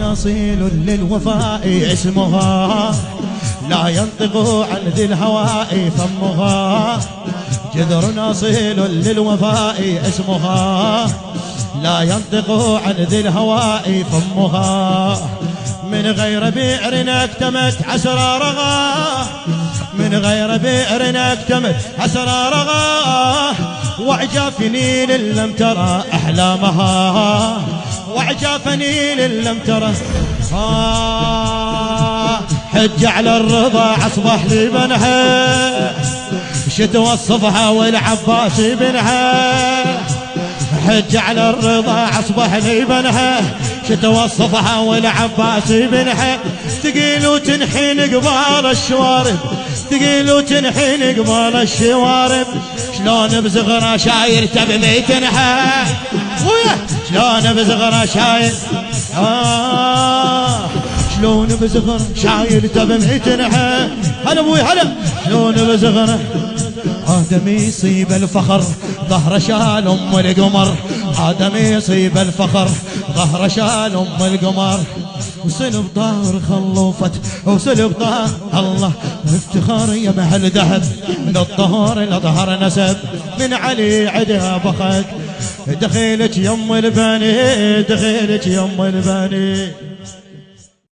أصيل للوفاء اسمها، لا ينطق عن ذي الهواء فمها. جذر أصيل للوفاء اسمها، لا ينطق عن ذي الهواء فمها. من غير بئر اكتمت أسرارها، من غير بئر اكتمت أسرارها. وعجاف نيل لم ترى أحلامها، وعجاف نيل لم ترى. حج على الرضا أصبح لي بنها، شتوى الصفحة والعباس بنها. حج على الرضا أصبح لي بنها، شتوى الصفحة والعباس بنها. تقيل وتنحين قبال الشوارب، تقيل وتنحين قبال الشوارب. شلون بزغرة شاير تبني تنحى، شلون بزغرة شاير شلون بزغرة شاير تبني تنحى. هلا ابوي هلا. شلون بزغرة آدم يصيب الفخر ظهر شال أم القمر، آدم يصيب الفخر ظهر شال أم القمر. وصل بطار خلوفت وصل بطار الله، افتخار يا محل ذهب للطهر لظهر نسب. من علي عدها بخك دخيلك يم البني، دخيلك يم البني.